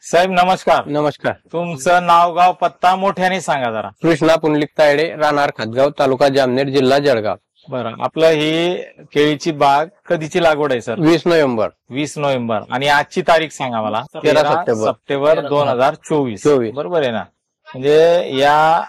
साहेब नमस्कार. नमस्कार. तुमचं नाव गाव पत्ता मोठ्याने सांगा जरा. कृष्णा पुंडलिक तायडे, राहणार खातगाव, तालुका जामनेर, जिल्हा जळगाव. बरं, आपलं ही केळीची बाग कधीची लागवड आहे सर? 20 नोव्हेंबर. 20 नोव्हेंबर. आणि आजची तारीख सांगा मला. 13 सप्टेंबर 2024. बरोबर आहे ना? म्हणजे या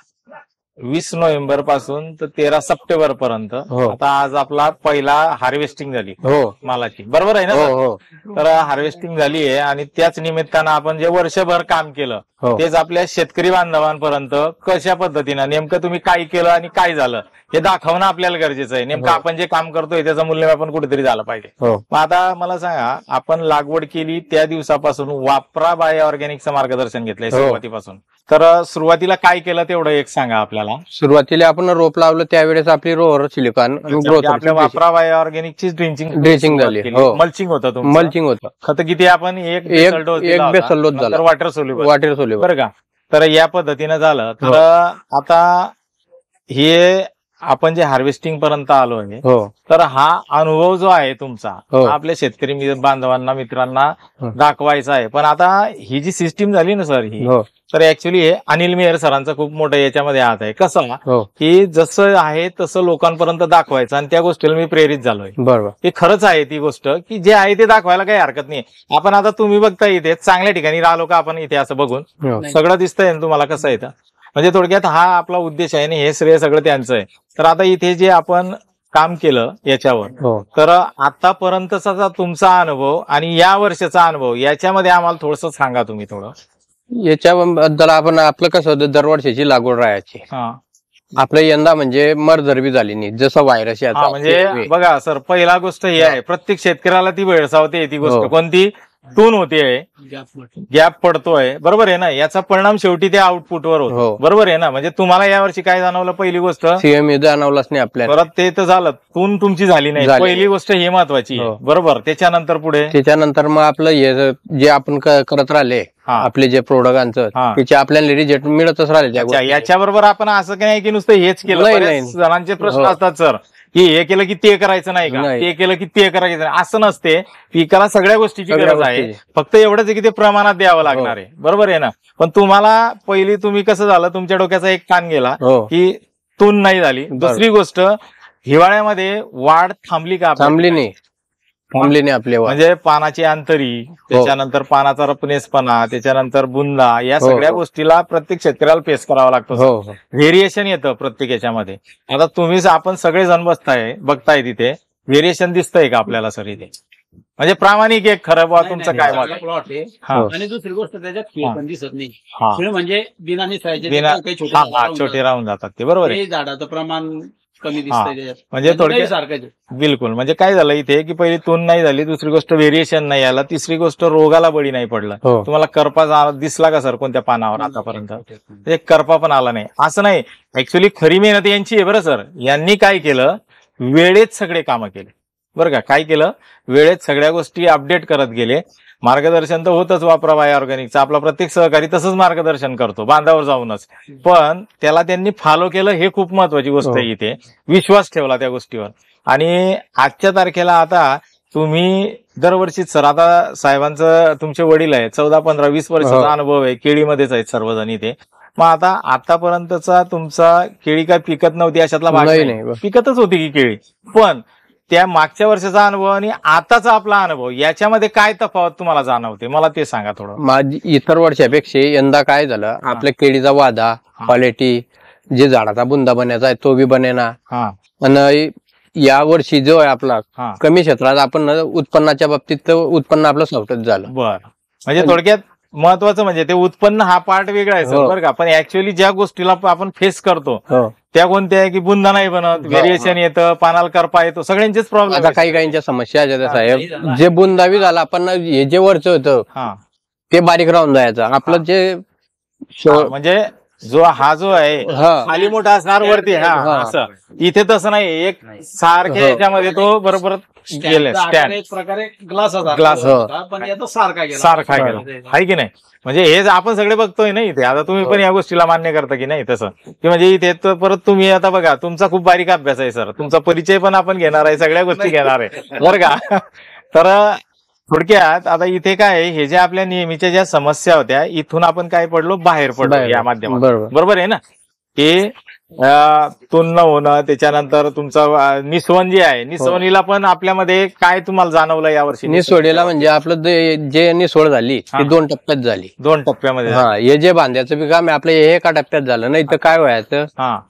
20 नोव्हेंबर पासून तर 13 सप्टेंबर पर्यंत. आता आज आपला पहिला हार्वेस्टिंग झाली मालाची, बरोबर आहे ना? तर हार्वेस्टिंग झाली आहे आणि त्याच निमित्तानं आपण जे वर्षभर काम केलं तेच आपल्या शेतकरी बांधवांपर्यंत कशा पद्धतीनं नेमकं तुम्ही काय केलं आणि काय झालं हे दाखवणं आपल्याला गरजेचं आहे. नेमकं आपण जे काम करतोय त्याचं मूल्यमापन कुठेतरी झालं पाहिजे. मग आता मला सांगा, आपण लागवड केली त्या दिवसापासून वापरा बाय ऑर्गॅनिकचं मार्गदर्शन घेतलंय सुरुवातीपासून. तर सुरुवातीला काय केलं तेवढं एक सांगा आपल्याला. सुरुवातीला आपण रोप लावलं त्यावेळेस आपली रोअर सिलिकॉन आपल्या वापरा बाय ऑर्गॅनिकची ड्रिंचिंग झाली. मल्चिंग होतं तुमचं? मल्चिंग होतं. खत किती आपण? एक बेसल डोस झाला. Water soluble. बरं का? तर या पद्धतीनं झालं. तर आता हे आपण जे हार्वेस्टिंग पर्यंत आलो आहे, तर हा अनुभव जो आहे तुमचा आपल्या शेतकरी बांधवांना मित्रांना दाखवायचा आहे. पण आता ही जी सिस्टीम झाली ना सर, ही तर ऍक्च्युली हे अनिल मेहर सरांचं खूप मोठं याच्यामध्ये हात आहे. कसं की जसं आहे तसं लोकांपर्यंत दाखवायचं आणि त्या गोष्टीला मी प्रेरित झालोय. बरोबर. हे खरंच आहे ती गोष्ट की जे आहे ते दाखवायला काही हरकत नाही. आपण आता तुम्ही बघता इथे चांगल्या ठिकाणी राहिलो का आपण इथे असं बघून सगळं दिसतंय ना तुम्हाला कसं येतं. म्हणजे थोडक्यात हा आपला उद्देश आहे आणि हे श्रेय सगळं त्यांचं आहे. तर आता इथे जे आपण काम केलं याच्यावर, तर आतापर्यंतचा तुमचा अनुभव आणि या वर्षाचा अनुभव याच्यामध्ये आम्हाला थोडंसं सांगा तुम्ही थोडं. याच्याबद्दल आपण आपलं कसं होतं, दरवर्षीची लागवड राहायची. आपलं यंदा म्हणजे मरझरबी झाली नाही, जसं व्हायरस याचा. म्हणजे बघा सर, पहिला गोष्ट ही आहे, प्रत्येक शेतकऱ्याला ती भेडसावते ती गोष्ट. कोणती? टून होते, गॅप पडतोय. बरोबर आहे ना? याचा परिणाम शेवटी त्या आउटपुटवर होतो. बरोबर आहे ना? म्हणजे तुम्हाला यावर्षी काय जाणवलं? पहिली गोष्ट सीएमए जाणवलाच नाही आपल्याला. परत ते तर झालं, टून तुमची झाली नाही, पहिली गोष्ट ही महत्वाची. बरोबर. त्याच्यानंतर पुढे मग आपलं जे आपण करत राहिले, आपले जे प्रोडक्टांचं त्याचे आपल्याला रिझल्ट मिळतच राहिले. याच्याबरोबर आपण असं नाही की नुसतं हेच केलं. जणांचे प्रश्न असतात सर की हे केलं की ते करायचं नाही का, ते केलं की ते करायचं नाही, असं नसते. पिकाला सगळ्या गोष्टीची गरज आहे, फक्त एवढंच आहे की ते प्रमाणात द्यावं लागणार आहे. बरोबर आहे ना? पण तुम्हाला पहिली तुम्ही कसं झालं, तुमच्या डोक्याचा एक कान गेला की तून नाही झाली. दुसरी गोष्ट, हिवाळ्यामध्ये वाढ थांबली का? थांबली नाही आपल्या. म्हणजे पानाची अंतरी, त्याच्यानंतर पानाचा रपनेसपणा, त्याच्यानंतर बुंदा, या सगळ्या गोष्टीला प्रत्येक शेतकऱ्याला फेस करावा लागतो. व्हेरिएशन येतं प्रत्येक याच्यामध्ये. आता तुम्हीच आपण सगळेजण बघताय तिथे व्हेरिएशन दिसतंय का आपल्याला सर इथे? म्हणजे प्रामाणिक एक खरं बा तुमचं काय मत? आणि दुसरी गोष्ट त्याच्यात खेळ पण दिसत नाही. खेळ म्हणजे बिनाने छोटे राहून जातात ते. बरोबर आहे. झाडाचं प्रमाण कमी दिसतंय. म्हणजे थोडक्यात बिलकुल. म्हणजे काय झालं इथे की पहिली तून नाही झाली, दुसरी गोष्ट व्हेरिएशन नाही आला, तिसरी गोष्ट रोगाला बळी नाही पडला. तुम्हाला करपा दिसला का सर कोणत्या पानावर आतापर्यंत? म्हणजे करपा पण आला नाही. असं नाही, ऍक्च्युली खरी मेहनत यांची आहे बरं सर. यांनी काय केलं, वेळेत सगळे कामं केले. बरं का? काय केलं, वेळेत सगळ्या गोष्टी अपडेट करत गेले. मार्गदर्शन तर होतच वापरा बाय ऑर्गॅनिकचं, आपला प्रत्येक सहकारी तसंच मार्गदर्शन करतो बांधावर जाऊनच. पण त्याला त्यांनी फॉलो केलं, हे खूप महत्वाची गोष्ट आहे. इथे विश्वास ठेवला त्या गोष्टीवर. आणि आजच्या तारखेला आता तुम्ही दरवर्षीच सर, आता साहेबांचं तुमचे वडील आहे, 14, 15, 20 वर्षाचा अनुभव आहे, केळीमध्येच आहेत सर्वजण इथे. मग आता आतापर्यंतचा तुमचा केळी काय पिकत नव्हती अशातला भाग नाही, पिकतच होती की केळी. पण त्या मागच्या वर्षाचा अनुभव आणि आताचा आपला अनुभव याच्यामध्ये काय तफावत तुम्हाला जाणवते, मला ते सांगा थोडं. माझी इतर वर्षापेक्षा यंदा काय झालं, आपल्या केळीचा वादा, क्वालिटी, जे झाडाचा बुंदा बनायचा आहे तो बी बनेना. आणि या वर्षी जो आहे आपला कमी क्षेत्रात आपण उत्पन्नाच्या बाबतीत उत्पन्न आपलं सवटच झालं. बरं. म्हणजे थोडक्यात महत्वाचं म्हणजे ते उत्पन्न हा पार्ट वेगळा आहे सर, बरं का? पण ऍक्च्युअली ज्या गोष्टीला आपण फेस करतो त्या कोणत्या आहे की बुंदा नाही बनत, व्हेरिएशन येतं, पानाला करपा येतो, सगळ्यांचेच प्रॉब्लेम. आता काही समस्या साहेब, जे बुंदावी झाला आपण हे जे वरचं होतं ते बारीक राहून जायचं आपलं. जे म्हणजे जो आहे खाली मोठा असणार वरती, असं इथे तसं नाही, एक सारख्या याच्यामध्ये तो बरोबर गेले. एक प्रकारे ग्लास पण याचा सारखा गेला आहे की नाही? म्हणजे हे आपण सगळे बघतोय ना इथे. आता तुम्ही पण या गोष्टीला मान्य करता की नाही तसं, की म्हणजे इथे परत तुम्ही आता बघा, तुमचा खूप बारीक अभ्यास आहे सर, तुमचा परिचय पण आपण घेणार आहे, सगळ्या गोष्टी घेणार आहे बरं का? तर थोडक्यात आता इथे काय आहे, हे ज्या आपल्या नेहमीच्या ज्या समस्या होत्या इथून आपण काय पडलो, बाहेर पडलो या माध्यमातून. बरोबर आहे ना, की तुन्न होणं, त्याच्यानंतर तुमचं निस्वन जे आहे, निस्वनीला पण आपल्यामध्ये काय तुम्हाला जाणवलं यावर्षी? निसोडीला म्हणजे आपलं जे निसोड झाली ती 2 टप्प्यात झाली. 2 टप्प्यामध्ये. हे जे बांध्याचं बी काम आहे आपलं हे एका टप्प्यात झालं, नाही तर काय व्हायचं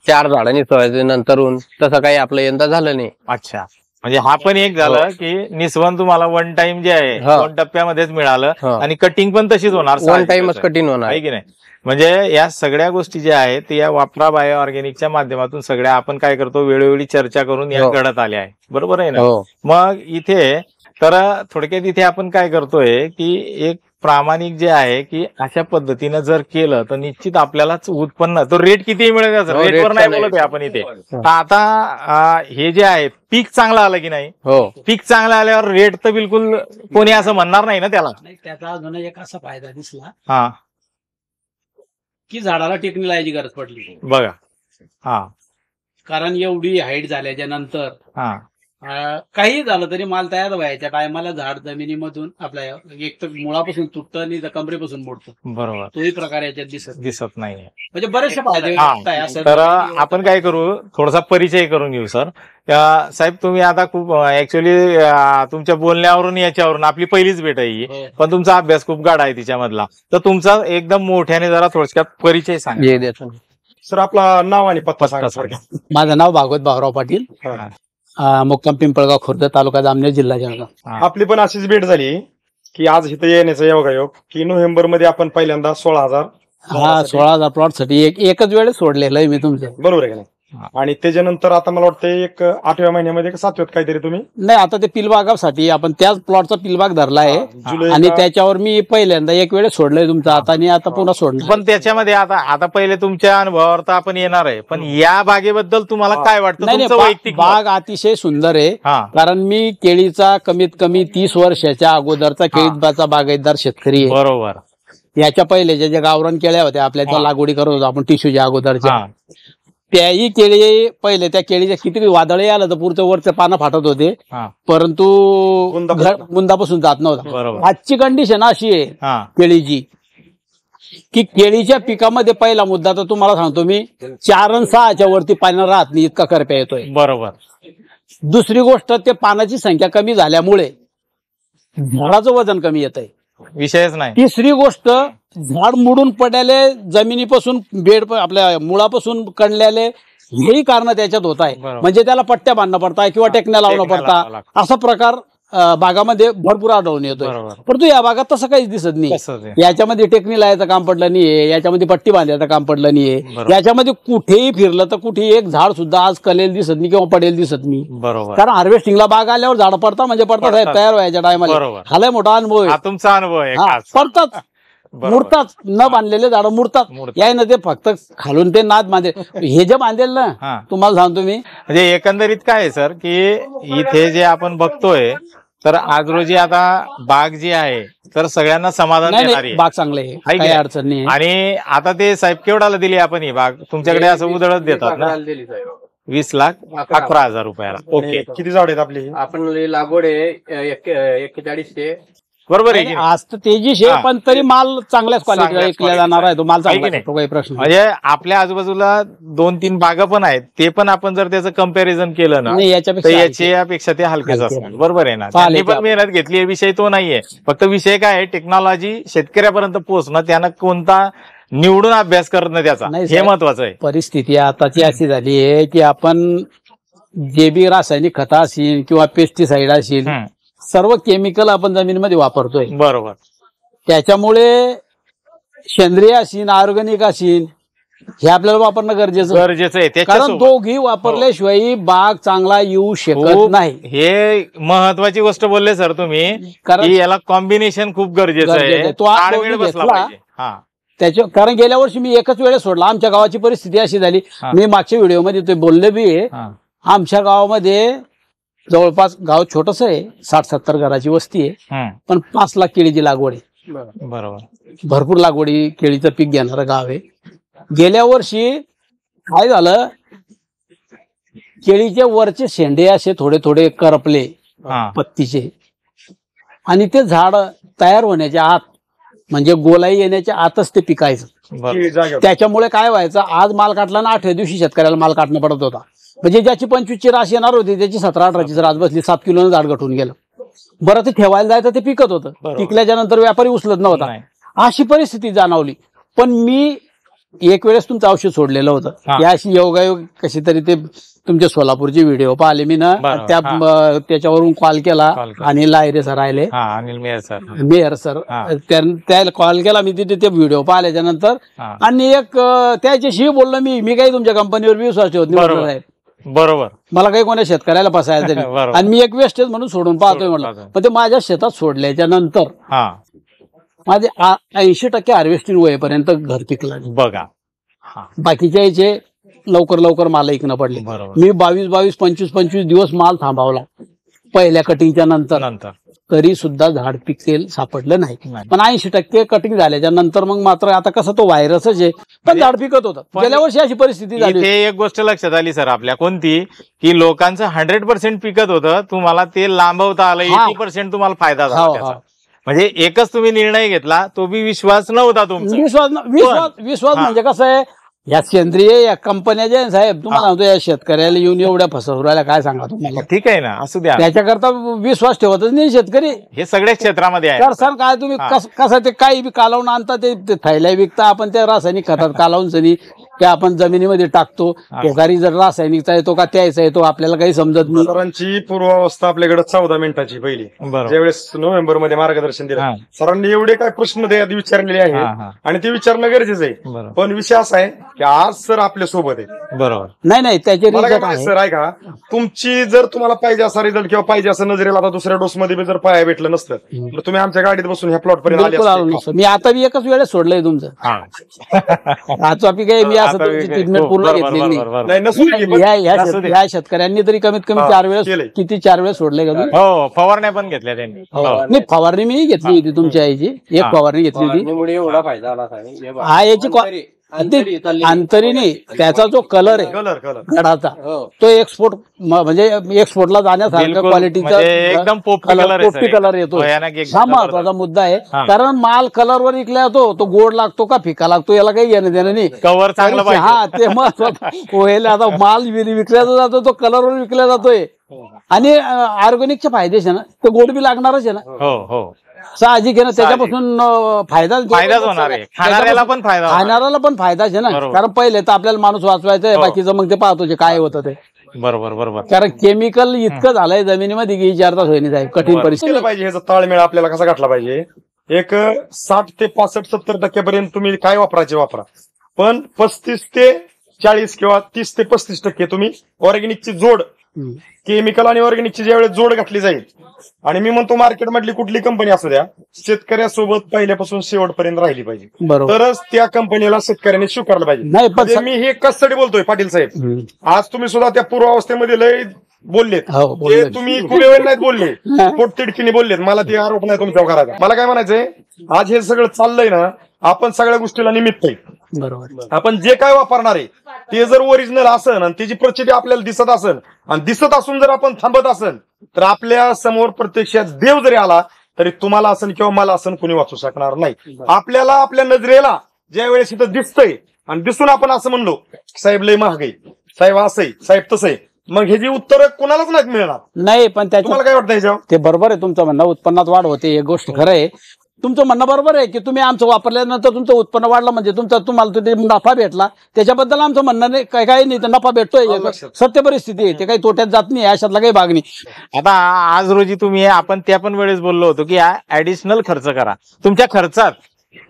4 झाडं निसवायचं नंतरून, तसं काही आपलं यंदा झालं नाही. अच्छा, म्हणजे हा पण एक झालं की निस्वन तुम्हाला 1 टाइम जे आहे 2 टप्प्यामध्येच मिळालं, आणि कटिंग पण तशीच होणार, 1 टाइमच कटिंग होणार आहे की नाही. म्हणजे या सगळ्या गोष्टी ज्या आहेत या वापरा बायो ऑर्गॅनिकच्या माध्यमातून सगळ्या आपण काय करतो, वेळोवेळी चर्चा करून या घडत आल्या आहे. बरोबर आहे ना. मग इथे तर थोडक्यात इथे आपण काय करतोय की एक प्रामाणिक जे आहे की अशा पद्धतीनं जर केलं तर निश्चित आपल्यालाच उत्पन्न, तो रेट किती मिळेल, रेटवर नाही बोलत आहे आपण इथे. आता हे जे आहे पीक चांगलं आलं की नाही, पीक चांगलं आल्यावर रेट तर बिलकुल कोणी असं म्हणणार नाही ना त्याला. त्याचा अजून एक असा फायदा दिसला की झाडाला टेकणी लावायची गरज पडली बघा. कारण एवढी हाईट झाल्याच्या नंतर काही झालं तरी माल तयार व्हायच्या टायमाला झाड जमिनीमधून आपल्या एक तर मुळापासून तुटतं आणि कमरेपासून मोडतं. बरोबर, तोही प्रकार याच्यात दिसत नाही. म्हणजे बरेचसे फायदे. तर आपण काय करू, थोडासा परिचय करून घेऊ. सर साहेब, तुम्ही आता खूप ऍक्च्युअली तुमच्या बोलण्यावरून याच्यावरून आपली पहिलीच भेट आहे, पण तुमचा अभ्यास खूप गाढा आहे तिच्यामधला, तर तुमचा एकदम मोठ्याने जरा थोडक्यात परिचय सांगा. सर आपला नाव आणि पत्ता सांगा. माझं नाव भागवत भाऊराव पाटील, मुक्काम पिंपळगाव खुर्द, तालुका जामनेर, जिल्हा जळगाव. आपली पण अशीच भेट झाली की आज इथं येण्याचा योगायोग की नोव्हेंबर मध्ये आपण पहिल्यांदा 16,000 16,000 प्लॉट साठी एकच वेळेस सोडलेलं आहे मी तुमचं. बरोबर आहे का नाही. आणि त्याच्यानंतर आता मला वाटतं एक 8व्या महिन्यामध्ये 7व्यात काहीतरी तुम्ही नाही, आता ते पिलबागासाठी आपण त्याच प्लॉटचा पिलबाग धरला आहे आणि त्याच्यावर मी पहिल्यांदा एक वेळेस सोडलंय तुमचं आता, आणि आता पुन्हा सोडलं. पण त्याच्यामध्ये आता पहिले तुमच्या अनुभवावर तर आपण येणार आहे, पण या बागेबद्दल तुम्हाला काय वाटतं? नाही, बाग अतिशय सुंदर आहे, कारण मी केळीचा कमीत कमी 30 वर्षाच्या अगोदरचा केळीचा बागायतदार शेतकरी आहे. बरोबर. याच्या पहिले ज्या गावरान केळ्या होत्या आपल्या, त्या लागवडी करत होतो आपण टिश्यूच्या अगोदरच्या, त्याही केळी पहिले त्या केळीच्या किती वादळही आलं तर पुढचं वरचं पानं फाटत होते, परंतु बुंदापासून जात नव्हता. आजची कंडिशन अशी आहे केळीची की केळीच्या पिकामध्ये पहिला मुद्दा तर तुम्हाला सांगतो मी, 4 आणि 6च्या वरती पानं राहत नाही, इतका करप्या येतोय. बरोबर. दुसरी गोष्ट, ते पानाची संख्या कमी झाल्यामुळे झाडाचं वजन कमी येत आहे, विषयच नाही. तिसरी गोष्ट, झाड मुडून पडलेले, जमिनीपासून बेड आपल्या मुळापासून कणलेले, हेही कारण त्याच्यात होत आहे. म्हणजे त्याला पट्ट्या बांधणं पडतात किंवा टेकण्या लावणं पडतात, असा प्रकार बागामध्ये भरपूर आढळून येतोय. परंतु या बागात तसं काहीच दिसत नाही. याच्यामध्ये टेकणी लावायचं काम पडलं नाहीये, याच्यामध्ये पट्टी बांधायचं काम पडलं नाहीये, याच्यामध्ये कुठेही फिरलं तर कुठेही एक झाड सुद्धा आज कलेल दिसत नाही किंवा पडेल दिसत नाही. कारण हार्वेस्टिंगला बाग आल्यावर झाड पडतात, म्हणजे पडतात साहेब, तयार व्हायच्या टायमाला. हा लय मोठा अनुभव आहे, तुमचा अनुभव आहे. पडतात, मुरतात, न बांधलेले झाडं मुरतात. याय ना, ते फक्त खालून ते नाद बांधेल, हे जे बांधेल ना, तुम्हाला सांगतो मी. म्हणजे एकंदरीत काय आहे सर, की इथे जे आपण बघतोय, तर आज रोजी आता बाग जी आहे तर सगळ्यांना समाधान देणारी बाग चांगले आहे, काही अडचण नाही. आणि आता ते साहेब केवढ्याला दिली आपण ही बाग? तुमच्याकडे असं उधळत देतात ना, 20,11,000 रुपयाला. ओके. किती झाड आहेत आपली? आपण लागवड आहे 4100. बरोबर आहे. आज तर तेजीश आहे, पण तरी माल चांगल्याच क्वालिटीचा विकला जाणार आहे, तो माल चांगला आहे, तो काही प्रश्न. म्हणजे आपल्या आजूबाजूला 2-3 बागा पण आहेत, ते पण आपण जर त्याचं कंपॅरिझन केलं ना, याच्यापेक्षा ते हलकेच असणार. बरोबर आहे ना. त्यांनी पण मेहनत घेतली, विषय तो नाहीये. फक्त विषय काय आहे, टेक्नॉलॉजी शेतकऱ्यापर्यंत पोहोचणं, त्यानं कोणता निवडून अभ्यास करणं, त्याचा हे महत्वाचं आहे. परिस्थिती आताची अशी झाली आहे की आपण जे बी रासायनिक खतं असेल किंवा पेस्टिसाइड असेल, सर्व केमिकल आपण जमिनीमध्ये वापरतोय. बरोबर. त्याच्यामुळे सेंद्रिय असेल, ऑर्गॅनिक असेल, हे आपल्याला वापरणं गरजेचं आहे. कारण दोघी वापरल्याशिवाय बाग चांगला येऊ शकत नाही. हे महत्वाची गोष्ट बोलले सर तुम्ही, कारण याला कॉम्बिनेशन खूप गरजेचं आहे. तो त्याच्या, कारण गेल्या वर्षी मी एकच वेळेस सोडला. आमच्या गावाची परिस्थिती अशी झाली, मी मागच्या व्हिडिओमध्ये ते बोलले बी आहे, आमच्या गावामध्ये जवळपास गाव छोटस आहे, 60-70 घराची वस्ती आहे, पण 5 लाख केळीची लागवड आहे. बरोबर. भरपूर लागवडी, केळीचं पीक घेणारं गाव आहे. गेल्या वर्षी काय झालं, केळीचे वरचे शेंडे असे थोडे थोडे करपले पत्तीचे, आणि ते झाड तयार होण्याच्या आत म्हणजे गोलाई येण्याच्या आतच ते पिकायचं. की जागेवर. त्याच्यामुळे काय व्हायचं, आज माल काढला ना 8व्या दिवशी शेतकऱ्याला माल काढणं पडत होता. म्हणजे ज्याची 25ची रास येणार होती त्याची 17-18ची रास बसली, 7 किलोनं झाड गठून गेलं. बरं ते ठेवायला जायचं ते पिकत होतं, पिकल्याच्या नंतर व्यापारी उचलत नव्हता. अशी परिस्थिती जाणवली. पण मी एक वेळेस तुमचं औषध सोडलेलं होतं. या अशी योगायोग कशी तरी ते तुमच्या सोलापूरचे व्हिडिओ पाहिले मी ना, त्याच्यावरून कॉल केला. अनिल लायरे सर आले, अनिल मेयर सर, त्याला कॉल केला मी. तिथे ते व्हिडिओ पाहिल्याच्या नंतर आणि एक त्याच्याशी बोललो मी काही तुमच्या कंपनीवर विश्वास ठेवत नाही. बरोबर, मला काही कोणा शेतकऱ्याला फसायला तरी, आणि मी एक वेस्टेज म्हणून सोडून पाहतोय म्हटलं. पण ते माझ्या शेतात सोडल्याच्या नंतर माझे 80% हार्वेस्टिंग होईपर्यंत घर पिकलं बघा. बाकीच्या याचे लवकर माल ऐकणं पडले. मी 22-25 दिवस माल थांबवला पहिल्या कटिंगच्या नंतर, तरी सुद्धा झाड पिकेल सापडलं नाही. पण 80% कटिंग झाल्याच्या नंतर मग मात्र आता कसं तो व्हायरसच आहे, पण झाड पिकत होतं. गेल्या वर्षी अशी परिस्थिती झाली. एक गोष्ट लक्षात आली सर आपल्या, कोणती, की लोकांचं 100% पिकत होतं, तुम्हाला ते लांबवता आलं, 80% तुम्हाला फायदा झाला. म्हणजे एकच तुम्ही निर्णय घेतला, तो बी विश्वास नव्हता तुमचा. विश्वास म्हणजे कसं आहे, या सेंद्रिय या कंपन्या ज्या साहेब, तुम्हाला सांगतो, या शेतकऱ्याला येऊन एवढ्या फसवरायला काय सांगा तुम्हाला. ठीक आहे ना, असू द्या, त्याच्याकरता विश्वास ठेवतच नाही शेतकरी. हे सगळ्या क्षेत्रामध्ये आहे. तर सर काय तुम्ही कसं ते काही बी कालवून आणता, ते थैल्या विकता, आपण त्या रासायनिक खतात कालवून सनी ते आपण जमिनीमध्ये टाकतो. घरी जर रासायनिकचा येतो का त्याचा येतो आपल्याला काही समजत नाही. सरांची पूर्वावस्था आपल्याकडे 14 मिनिटाची पहिली, ज्यावेळेस नोव्हेंबर मध्ये मार्गदर्शन दिलं सरांनी, एवढे काय प्रश्न विचारलेले आहेत आणि ते विचारणं गरजेचं आहे. पण विषय असा आहे की आज सर आपल्या सोबत आहे. बरोबर. नाही त्याचे सर ऐका, तुमची जर तुम्हाला पाहिजे असा रिझल्ट किंवा पाहिजे असं नजरेला आता दुसऱ्या डोस मध्ये जर पाया भेटलं नसतं तर तुम्ही आमच्या गाडीत बसून ह्या प्लॉट पर्यंत आले असते. मी आता मी एकच वेळेस सोडलंय तुमचं. आता काही मी असं ट्रीटमेंट पूर्ण घेतलेली नाही. या शेतकऱ्यांनी तरी कमीत कमी 4 वेळेस, किती 4 वेळेस सोडले का तुम्ही? हो, फवारण्या पण घेतल्या त्यांनी. नाही, फवारणी मी घेतली होती तुमच्या आईची, एक फवारणी घेतली होती. एवढा फायदा आला. हा, याची अंतरी नाही, त्याचा जो कलर आहे गडाचा, तो एक्सपोर्ट म्हणजे एक्सपोर्टला जाण्यासारखा क्वालिटीचा एकदम पोपटी कलर येतो. हा महत्वाचा मुद्दा आहे, कारण माल कलरवर विकला जातो, तो गोड लागतो का फिका लागतो याला काही घेणं देणं नाही. कव्हर चांगलं, हा ते महत्वाचं. आता माल विकला जातो तो कलरवर विकला जातोय, आणि ऑर्गॅनिकचे फायदे ना, ते गोड बी लागणारच आहे ना. हो, साहजिक आहे ना, त्याच्यापासून फायदाच होणार आहे. खाणाऱ्याला पण फायदाच आहे ना. कारण पहिले तर आपल्याला माणूस वाचवायचा आहे, बाकीचं मग ते पाहतो काय होतं ते. बरोबर. कारण केमिकल इतकं झालंय जमिनीमध्ये की विचारताच होईल साहेब, कठीण परिस्थिती पाहिजे. ह्याचा ताळमेळ आपल्याला कसा गाठला पाहिजे. एक 60 ते 65-70% पर्यंत तुम्ही काय वापरायचे वापरा, पण 35 ते 40 किंवा 30 ते 35% तुम्ही ऑर्गॅनिकची जोड, केमिकल आणि ऑर्गॅनिकची ज्यावेळेस जोड घातली जाईल, आणि मी म्हणतो मार्केट मधली कुठली कंपनी असू द्या, शेतकऱ्यासोबत पहिल्यापासून शेवटपर्यंत राहिली पाहिजे, तरच त्या कंपनीला शेतकऱ्यांनी स्वीकारलं पाहिजे. नाही, पण मी हे कशासाठी बोलतोय पाटील साहेब, आज तुम्ही सुद्धा त्या पूर्वावस्थेमध्ये लय बोललेत, ते तुम्ही कुठे वेळ नाहीत बोलले, पोटतिडकीने बोललेत. मला ते आरोप नाही तुमच्यावर करायचा. मला काय म्हणायचंय, आज हे सगळं चाललंय ना, आपण सगळ्या गोष्टीला निमित्त आहे. बरोबर. आपण जे काय वापरणार आहे ते जर ओरिजिनल असेल आणि त्याची प्रचिती आपल्याला दिसत असेल, आणि दिसत असून जर आपण थांबत असेल, तर आपल्या समोर प्रत्यक्षात देव जरी आला तरी तुम्हाला असेल किंवा मला असेल कुणी वाचू शकणार नाही. आपल्याला आपल्या नजरेला ज्या वेळेस इथं दिसतंय आणि दिसून आपण असं म्हणलो साहेब लय महाग आहे, साहेब असंय, साहेब तसंय, मग ह्याची उत्तर कुणालाच नाही मिळणार. नाही, पण तुम्हाला काय वाटतं ह्याच्यावर? ते बरोबर आहे तुमचं म्हणणं, उत्पन्नात वाढ होते, एक गोष्ट खरं आहे. तुमचं म्हणणं बरोबर आहे की तुम्ही आमचं वापरल्यानंतर तुमचं उत्पन्न वाढलं म्हणजे तुम्हाला ते नफा भेटला, त्याच्याबद्दल आमचं म्हणणं नाही, काही नाही, तर नफा भेटतोय, सत्य परिस्थिती आहे, ते काही तोट्यात जात नाही, अशातला काही भाग नाही. आता आज रोजी तुम्ही, आपण त्या पण वेळेस बोललो होतो की ऍडिशनल खर्च करा, तुमच्या खर्चात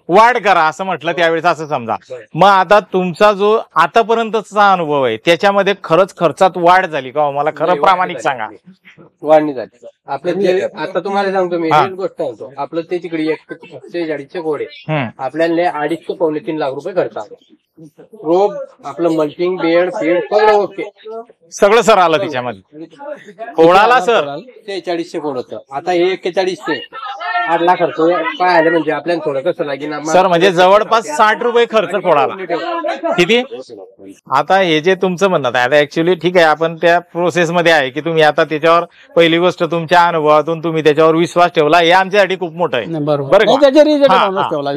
वाढ करा असं म्हटलं त्यावेळेस, असं समजा. मग आता तुमचा जो आतापर्यंतचा अनुभव आहे त्याच्यामध्ये खरंच खर्चात वाढ झाली का? मला खरं प्रामाणिक सांगा. वाढ नाही झाली. आपलं आता तुम्हाला सांगतो मी एक गोष्ट सांगतो, आपलं ते तिकडे 46 घोडे आपल्याला 2.5 लाख रुपये खर्च आला. रोग आपलं मल्चिंग, बेड, फीड सगळं ओके, सगळं सर आलं त्याच्यामध्ये. कोणाला सर 46 कोड होतं, आता हे 41 8 लाख खर्च पाहायला म्हणजे आपल्याला थोडं कसं लागेल सर, म्हणजे जवळपास 60 रुपये खर्च फोडाला. किती? आता हे जे तुमचं म्हणणं आहे, आता ऍक्च्युली ठीक आहे, आपण त्या प्रोसेसमध्ये आहे की तुम्ही आता त्याच्यावर पहिली गोष्ट तुमच्या अनुभवातून तुम्ही त्याच्यावर विश्वास ठेवला, हे आमच्यासाठी खूप मोठं आहे.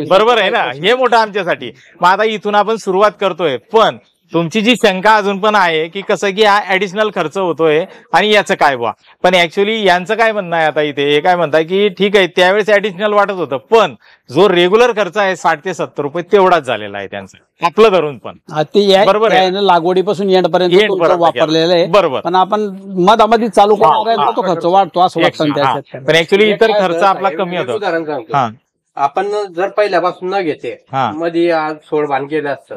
बरोबर आहे ना, हे मोठं आमच्यासाठी. मग आता इथून आपण सुरुवात करतोय, पण तुमची जी शंका अजून पण आहे की कसं की हा ऍडिशनल खर्च होतोय आणि याचं काय बुवा. पण ऍक्च्युली यांचं काय म्हणणं आहे आता इथे, हे काय म्हणताय की ठीक आहे त्यावेळेस ऍडिशनल वाटत होतं, पण जो रेग्युलर खर्च आहे 60 ते 70 रुपये तेवढाच झालेला आहे त्यांचा, आपलं धरून. पण बरोबर आहे, लागवडीपासून एंडपर्यंत वापरलेलं आहे. बरोबर. पण आपण मधामध्ये चालू करायला तो खर्च वाढतो असं वाटतं. पण ऍक्च्युली इतर खर्च आपला कमी होतो. उदाहरण सांगतो, आपण जर पहिल्यापासून न घेते मध्ये आज सोड बांध केलं असतं,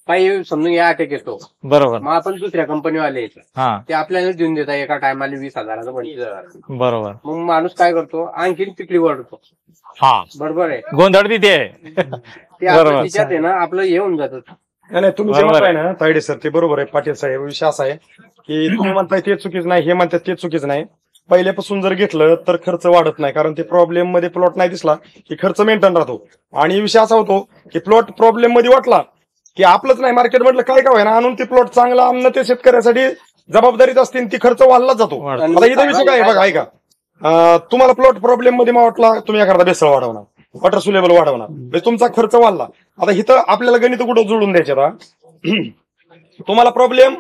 काही समजून या अटॅक येतो, बरोबर, मग आपण दुसऱ्या कंपनीवाले ते आपल्याला देऊन देतात एका टायमाला 20,000 25,000, बरोबर. मग माणूस काय करतो, आणखीन तिकडी वाढतो. बरोबर आहे, गोंधळ तिथे तिच्यात आहे ना, आपलं हे होऊन जातं. नाही, तुम्ही जे म्हणताय ना तायडे सर, ते बरोबर आहे. पाटील साहेब, विषय असा आहे की तुम्ही म्हणताय ते चुकीच नाही, हे म्हणतात ते चुकीच नाही. पहिल्यापासून जर घेतलं तर खर्च वाढत नाही, कारण ते प्रॉब्लेम मध्ये प्लॉट नाही दिसला की खर्च मेंटेन राहतो. आणि विषय असा होतो की प्लॉट प्रॉब्लेम मध्ये वाटला की आपलंच नाही, मार्केट म्हटलं काय काय ना, आणून ते प्लॉट चांगला आणणं ते शेतकऱ्यासाठी जबाबदारीच असते, ती खर्च वाढलाच जातो. आता इथं विषय काय बघा, ऐका, तुम्हाला प्लॉट प्रॉब्लेम मध्ये वाटला, तुम्ही एखादा बेसळ वाढवणार, वॉटर सुलेबल वाढवणार, म्हणजे तुमचा खर्च वाढला. आता इथं आपल्याला गणित कुठं जुळून द्यायचे, आता तुम्हाला प्रॉब्लेम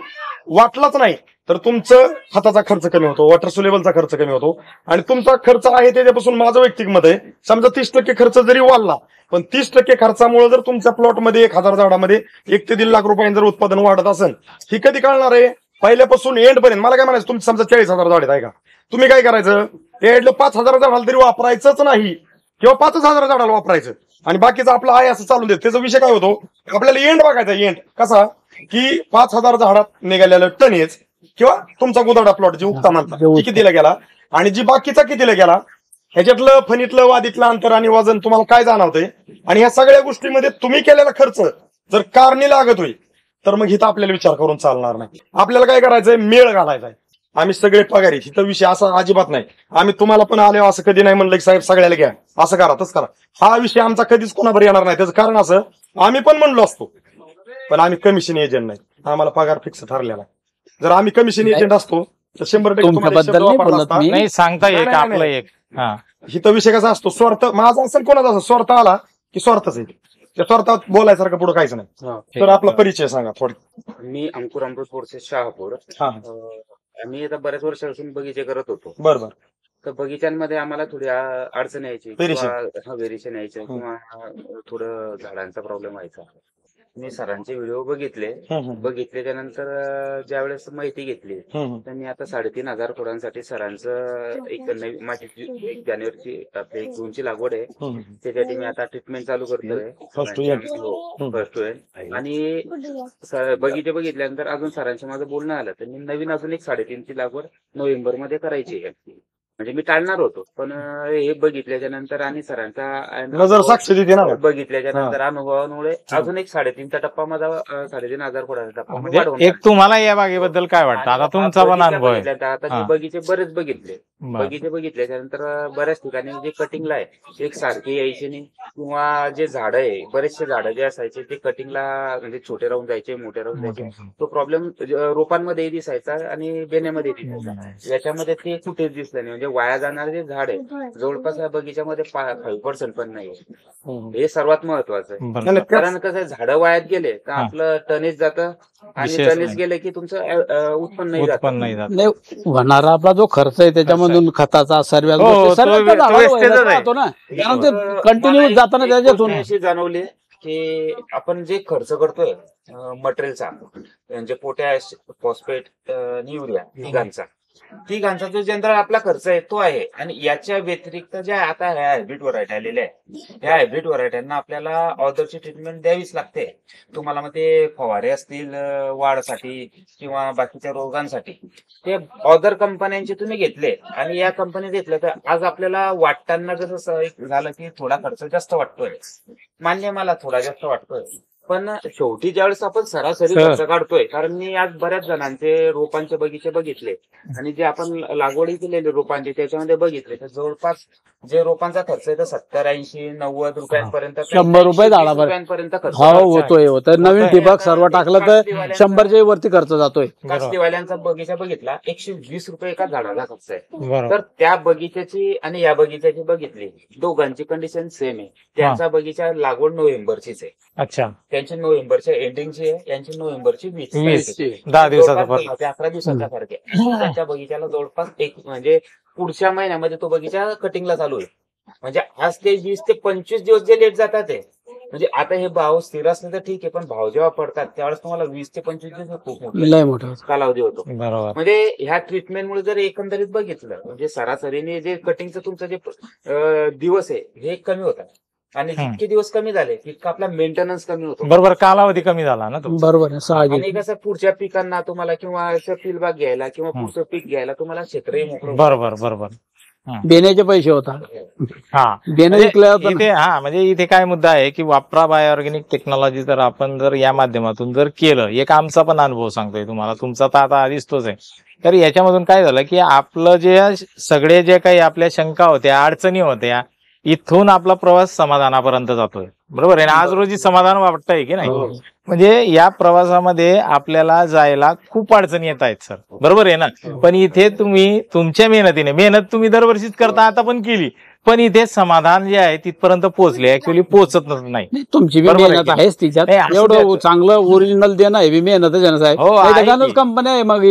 वाटलाच नाही तर तुमचं खताचा खर्च कमी होतो, वॉटर सुलेबलचा खर्च कमी होतो, आणि तुमचा खर्च आहे त्याच्यापासून माझं वैयक्तिक मत आहे, समजा 30% खर्च जरी वाढला, पण 30% खर्चामुळे जर तुमच्या प्लॉटमध्ये 1,000 झाडामध्ये 1 ते 1.5 लाख रुपयांचं जर उत्पादन वाढत असेल, ही कधी कळणार आहे? पहिल्यापासून एंड पर्यंत. मला काय म्हणायचं, तुमचं समजा 40,000 झाड आहेत, का तुम्ही काय करायचं, एंडला 5,000 झाडाला तरी वापरायचंच नाही, किंवा 5,000 झाडाला वापरायचं, आणि बाकीचं आपलं आहे असं चालून देत. त्याचा विषय काय होतो, आपल्याला एंड बघायचा. एंड कसा की 5,000 झाडात निघालेलं टनेज किंवा तुमचा गोदाडा प्लॉट जे उगता म्हणतात कितीला गेला, आणि जी बाकीचा कितीला गेला, ह्याच्यातलं फणीतलं वादीतलं अंतर आणि वजन तुम्हाला काय जाणवतंय. आणि ह्या सगळ्या गोष्टीमध्ये तुम्ही केलेला खर्च जर कारणी लागत होईल तर मग इथं आपल्याला विचार करून चालणार नाही. आपल्याला काय करायचंय, मेळ घालायचा आहे. आम्ही सगळे पगारी, इथं विषय असा अजिबात नाही. आम्ही तुम्हाला पण आलो असं कधी नाही म्हणलं की साहेब सगळ्याला घ्या, असं करा तसं करा. हा विषय आमचा कधीच कोणावर येणार नाही. त्याचं कारण असं, आम्ही पण म्हणलो असतो, पण आम्ही कमिशन एजंट नाही, आम्हाला पगार फिक्स ठरलेला. जर आम्ही कमिशन एजंट असतो तर 100% नाही सांगता येईल आपलं एक. इथं विषय कसा असतो, स्वार्थ माझा असेल कोणाचा असेल, स्वार्थ आला की स्वार्थच आहे. त्या स्वार्थात बोलायसारखं पुढे काहीच नाही. तर आपला परिचय सांगा थोडं. मी अंकुर अमृत बोरसे शहापूर. आम्ही आता बऱ्याच वर्षापासून बगीचे करत होतो. बरोबर. तर बगीच्यांमध्ये आम्हाला थोडी अडचण यायची, व्हेरिएशन यायचं, किंवा थोडं झाडांचा प्रॉब्लेम व्हायचा. मी सरांचे व्हिडिओ बघितले त्यानंतर ज्यावेळेस माहिती घेतली, तर मी आता 3,500 खोडांसाठी सरांचं एक माझी 1 जानेवारीची आपली 1 जूनची लागवड आहे, त्याच्यासाठी मी आता ट्रीटमेंट चालू करतोय फर्स्ट वेळ. आणि बगीचे बघितल्यानंतर अजून सरांशी माझं बोलणं आलं, तर मी नवीन अजून एक 3.5ची लागवड नोव्हेंबरमध्ये करायची आहे. म्हणजे मी टाळणार होतो, पण हे बघितल्याच्या नंतर आणि सरांचा साक्ष देते ना, बघितल्याच्या नंतर अनुभवामुळे अजून एक 3.5चा टप्पा माझा 3,500 खोडांचा टप्पा. एक तुम्हाला या बागेबद्दल काय वाटतं, आता तुमचा पण अनुभव आहे. आता बगीचे बरेच बघितले, बगीचे बघितल्याच्या नंतर बऱ्याच ठिकाणी जे कटिंगला आहे एक सारखी यायची नाही, किंवा जे झाड आहे बरेचसे झाडं जे असायचे ते कटिंगला म्हणजे छोटे राहून जायचे, मोठे राहून जायचे. तो प्रॉब्लेम रोपांमध्ये दिसायचा आणि बेण्यामध्ये दिसायचा. याच्यामध्ये ते कुठेच दिसलं नाही. म्हणजे वाया जाणारे जे झाड आहे जवळपास या बगीच्यामध्ये 5% पण नाही. हे सर्वात महत्वाचं आहे, कारण कसं झाडं वायात गेले तर आपलं टनेज जातं, आणि टनेज गेले की तुमचं उत्पन्न नाही जात. होणारा आपला जो खर्च आहे त्याच्यामधून खताचा सर्व राहतो ना, कंटिन्यू जाताना त्याच्यातून अशी जाणवली की आपण जे खर्च करतोय मटेरियलचा, म्हणजे पोटॅश, फॉस्फेट, युरिया, तिघांचा जो जनरल आपला खर्च आहे तो आहे. आणि याच्या व्यतिरिक्त ज्या आता ह्या हायब्रिड व्हरायटी आलेल्या आहे, ह्या हायब्रिड व्हरायट्यांना आपल्याला ऑदरची ट्रीटमेंट द्यावीच लागते. तुम्हाला मग ते फवारे असतील वाढसाठी किंवा बाकीच्या रोगांसाठी, ते ऑदर कंपन्यांचे तुम्ही घेतले आणि या कंपनीत घेतले, तर आज आपल्याला वाटताना जसं झालं की थोडा खर्च जास्त वाटतोय, मान्य मला थोडा जास्त वाटतोय, पण शेवटी ज्यावेळेस आपण सरासरी खर्च काढतोय, कारण मी आज बऱ्याच जणांचे रोपांचे बगीचे बघितले आणि जे आपण लागवडी केलेले रोपांचे त्याच्यामध्ये बघितले तर जवळपास जे रोपांचा खर्च आहे तर 70-80-90 रुपयांपर्यंत 100 रुपये रुपयांपर्यंत खर्च होतोय. तर नवीन ठिबक सर्व टाकलं तर 100च्या वरती खर्च जातोय. काष्टीवाल्यांचा बगीचा बघितला 120 रुपये एका झाडाचा खर्च आहे. तर त्या बगीच्याची आणि या बगीच्याची बघितली, दोघांची कंडिशन सेम आहे. त्यांचा बगीचा लागवड नोव्हेंबरचीच आहे. अच्छा, त्यांची नोव्हेंबरच्या एंडिंगची आहे, यांची नोव्हेंबरची 20 10 दिवसाचा फरक. 11 दिवसाचा फरक आहे. त्यांच्या बगीच्याला जवळपास म्हणजे पुढच्या महिन्यामध्ये तो बगीचा कटिंगला चालू आहे. म्हणजे आज ते 20 ते 25 दिवस जे लेट जातात ते, म्हणजे आता हे भाव स्थिर असले तर ठीक आहे, पण भाव जेव्हा पडतात त्यावेळेस तुम्हाला 20 ते 25 दिवस खूप मोठा कालावधी होतो. बरोबर. म्हणजे ह्या ट्रीटमेंटमुळे जर एकंदरीत बघितलं म्हणजे सरासरीने जे कटिंगचं तुमचं जे दिवस आहे हे कमी होतात आणि जितके दिवस कमी झाले तितका आपला मेंटेनन्स कमी होतो. बरोबर, कालावधी कमी झाला ना तुमचा. बरोबर आहे. आणि कसं पुढच्या पिकांना तुम्हाला किंवा फील्डबाग घ्यायला किंवा पुढचं पीक घ्यायला तुम्हाला क्षेत्रही मोकळं. बरोबर. देण्याचे पैसे होतात. म्हणजे इथे काय मुद्दा आहे की वापरा बायोऑर्गॅनिक टेक्नॉलॉजी जर आपण जर या माध्यमातून जर केलं, एक आमचा पण अनुभव सांगतोय तुम्हाला, तुमचा तर आता आधीच तोच आहे. तर याच्यामधून काय झालं की आपलं सगळे जे काही आपल्या शंका होत्या, अडचणी होत्या, इथून आपला प्रवास समाधानापर्यंत जातोय. बरोबर आहे ना? आज रोजी समाधान वाटतंय की नाही? म्हणजे या प्रवासामध्ये आपल्याला जायला खूप अडचणी येत आहेत सर, बरोबर आहे ना? पण इथे तुम्ही तुमच्या मेहनत तुम्ही दरवर्षीच करता, आता पण केली, पण इथे समाधान जे आहे तिथपर्यंत पोहोचले, ऍक्च्युअली पोहोचत नाही. तुमची मेहनत आहेच तिच्यात. एवढं चांगलं ओरिजिनल देणं आहे मेहनतच आहे. कंपन्या आहे मग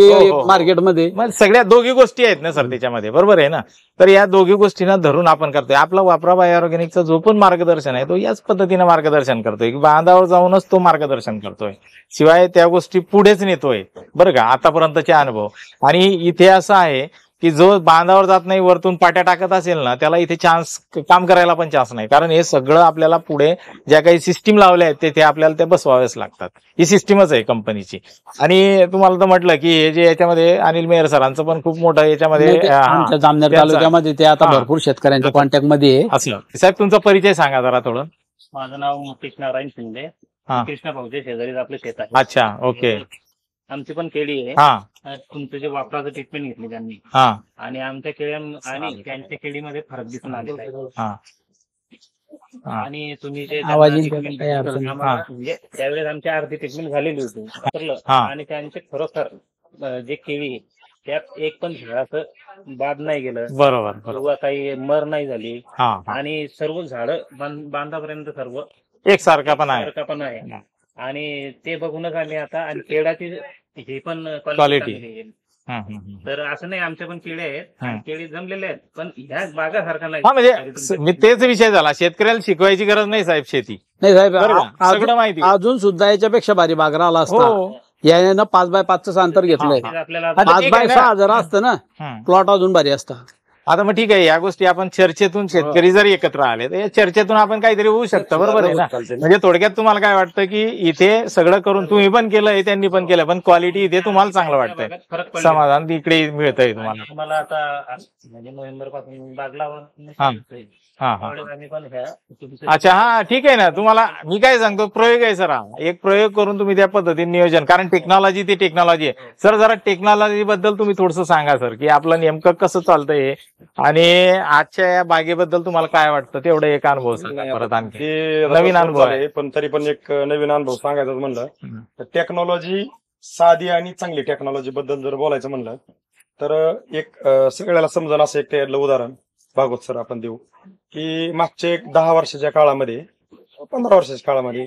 मार्केटमध्ये, मग सगळ्या दोघी गोष्टी आहेत ना सर त्याच्यामध्ये, बरोबर आहे ना? तर या दोघी गोष्टींना धरून आपण करतोय. आपला वापरा बायोऑर्गॅनिकचा जो पण मार्गदर्शन आहे तो याच पद्धतीने मार्गदर्शन करतोय की बांधावर जाऊनच तो मार्गदर्शन करतोय, शिवाय त्या गोष्टी पुढेच नेतोय. बरं का, आतापर्यंतचे अनुभव. आणि इथे असं आहे की जो बांधावर जात नाही, वरतून पाट्या टाकत असेल ना, त्याला इथे काम करायला पण चान्स नाही. कारण हे सगळं आपल्याला पुढे ज्या काही सिस्टीम लावल्या आहेत तिथे आपल्याला त्या बसवाव्याच लागतात. ही सिस्टीमच आहे कंपनीची. आणि तुम्हाला तर म्हटलं की हे जे याच्यामध्ये अनिल मेहर सरांचं पण खूप मोठं याच्यामध्ये जामनेर तालुक्यामध्ये ते आता भरपूर शेतकऱ्यांच्या कॉन्टॅक्ट मध्ये असलं. साहेब तुमचा परिचय सांगा जरा थोडं. माझं नाव कृष्ण नारायण शिंदे, कृष्णा भाऊच्या शेजारीच आपलं शेत आहे. अच्छा, ओके. आमची पण केळी आहे. तुमचं जे वापराचं ट्रीटमेंट घेतली त्यांनी आणि आमच्या केळी आणि त्यांच्या केळीमध्ये फरक दिसून आलेला आहे. आणि तुम्ही जे म्हणजे त्यावेळेस आमची अर्धी ट्रीटमेंट झालेली होती आणि त्यांचे खरोखर जे केळी त्यात एक पण झाडाचं बाद नाही गेलं, बरोबर, किंवा काही मर नाही झाली आणि सर्व झाड बांधापर्यंत सर्व एकसारखा पण आहे. आणि ते बघूनच आम्ही आता आणि केळाची हे पण क्वालिटी. तर असं नाही, आमच्या पण केळी आहेत, केळी जमलेले आहेत, पण ह्या बागासारखा नाही. म्हणजे मी तेच विषय झाला, शेतकऱ्याला शिकवायची गरज नाही साहेब शेती. नाही साहेब, सगळं माहिती. अजून सुद्धा याच्यापेक्षा भारी बाग राहिला असता. याने 5x5चं अंतर घेतलंय. आपल्याला 5x6 जर असतं ना प्लॉट अजून भारी असता. आता मग ठीक आहे, या गोष्टी आपण चर्चेतून शेतकरी जर एकत्र आले तर या चर्चेतून आपण काहीतरी होऊ शकतं, बरोबर आहे ना? म्हणजे थोडक्यात तुम्हाला काय वाटतं की इथे सगळं करून तुम्ही पण केलंय, त्यांनी पण केलंय, पण क्वालिटी इथे तुम्हाला चांगलं वाटतंय, समाधान इकडे मिळतंय तुम्हाला आता म्हणजे नोव्हेंबर पासून बाग अच्छा, हा ठीक आहे ना. तुम्हाला मी काय सांगतो, प्रयोग आहे सर, एक प्रयोग करून तुम्ही त्या पद्धतीने नियोजन, कारण टेक्नॉलॉजी ती टेक्नॉलॉजी आहे सर. जरा टेक्नॉलॉजी बद्दल तुम्ही थोडंसं सांगा सर, की आपलं नेमकं कसं चालतंय आणि आजच्या या बागेबद्दल तुम्हाला काय वाटतं, तेवढं एक अनुभव सांगा परत. आणखी नवीन अनुभव आहे, पण तरी पण एक नवीन अनुभव सांगायचा म्हणलं तर टेक्नॉलॉजी साधी आणि चांगली टेक्नॉलॉजी बद्दल जर बोलायचं म्हणलं तर एक सगळ्याला समजून असं एक त्यातलं उदाहरण भागवत सर आपण देऊ की मागच्या एक 10 वर्षाच्या काळामध्ये, 15 वर्षाच्या काळामध्ये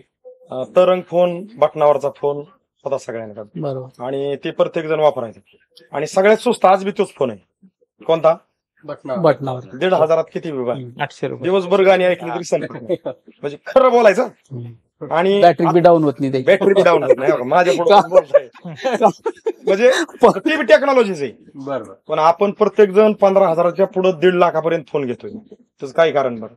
तरंग फोन, बटनावरचा फोन होता सगळ्यांकडे आणि ते प्रत्येक जण वापरायचे. आणि सगळ्यात स्वस्त आज बी तोच फोन आहे. कोणता? बटनावर. 1,500 किती विभाग, 800 रुपये. दिवसभर गाणी ऐकली तरी संपत. म्हणजे खरं बोलायचं. आणि बॅटरी बी डाऊन होत नाही, बॅटरी बी डाऊन होत नाही. माझ्या म्हणजे ती बी टेक्नॉलॉजीच आहे. बरोबर. पण आपण प्रत्येक जण 15,000च्या पुढे 1.5 लाखापर्यंत फोन घेतोय. त्याचं काय कारण? बरं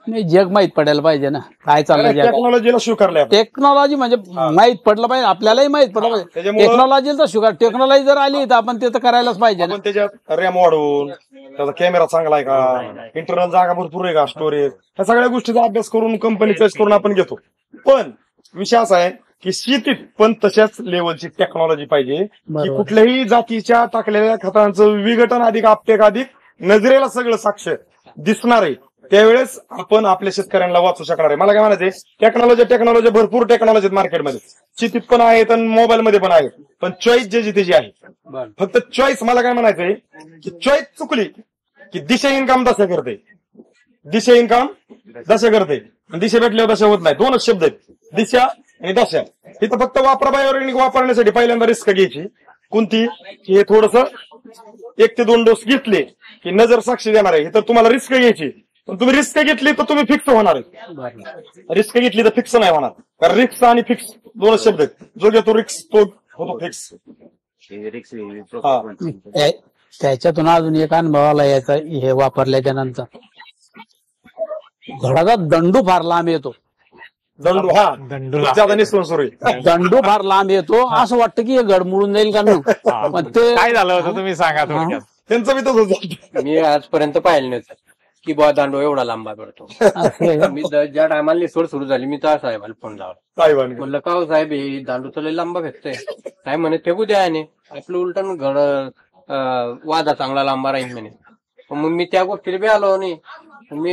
नाही, जग माहित पडायला पाहिजे ना काय चाललंय. टेक्नॉलॉजीला स्वीकारलंय. टेक्नॉलॉजी म्हणजे माहित पडलं पाहिजे, आपल्यालाही माहित पडलं पाहिजे. टेक्नॉलॉजीला स्वीकार, टेक्नॉलॉजी जर आली तर आपण ते तर करायलाच पाहिजे ना. पण त्याच्यात रॅम वाढवून, त्याचा कॅमेरा चांगला आहे का, इंटरनल जागा भरपूर आहे का, स्टोरेज, ह्या सगळ्या गोष्टीचा अभ्यास करून कंपनी चॉईस करून आपण घेतो. पण विषय असा आहे की शेतीत पण तशाच लेवलची टेक्नॉलॉजी पाहिजे की बरोबर. कुठल्याही जातीच्या टाकलेल्या खतांचं विघटन अधिक आपटेक अधिक नजरेला सगळं साक्ष दिसणार आहे, त्यावेळेस आपण आपल्या शेतकऱ्यांना वाचू शकणार आहे. मला काय म्हणायचंय, टेक्नॉलॉजी भरपूर टेक्नॉलॉजी आहेत मार्केटमध्ये, शेतीत पण आहेत आणि मोबाईलमध्ये पण आहेत, पण चॉईस ज्याची त्याची आहे. फक्त चॉईस मला काय म्हणायचंय की चॉईस चुकली की दिशाहीन काम दशा करते, दिशाहीन काम दशा करते, दिशा भेटल्यावर दशा होत नाही. दोनच शब्द आहेत, दिशा आणि दशा. इथं फक्त वापराबायोरेनिक वापरण्यासाठी पहिल्यांदा रिस्क घ्यायची कोणती, की हे थोडस 1 ते 2 डोस घेतले की नजर साक्षी देणार आहे. तर तुम्हाला रिस्क घ्यायची, पण तुम्ही रिस्क घेतली तर तुम्ही फिक्स होणार आहे, रिस्क घेतली तर फिक्स नाही होणार. कारण रिस्क आणि फिक्स दोनच शब्द आहेत, जो घेतो रिस्क तो होतो फिक्स. त्याच्यातून अजून एक अनुभवाला यायचा, हे वापरल्याच्या नंतर झाडाचा दंडू फार लांब येतो. दंडू ज्यादा निसून सुरू आहे. दंडू फार लांब येतो, असं वाटतं की हे गडमुडून जाईल का नाही. पण ते काय झालं होतं तुम्ही सांगा थोडक्यात. त्यांचं बी तसंच. मी आजपर्यंत पाहिलं नव्हतं की बा दांडू एवढा लांबा पडतो. मी ज्या टायमाला निसवड सुरू झाली मी त्या साहेबाला फोन लावला, म्हणलं का हो साहेब हे दांडू तर लय लांबा भेटतोय. साहेब म्हणे फेकू द्या आणि आपलं उलटून घड वादा चांगला लांबा राहील म्हणे. मग मी त्या गोष्टीला बी आलो नाही. मी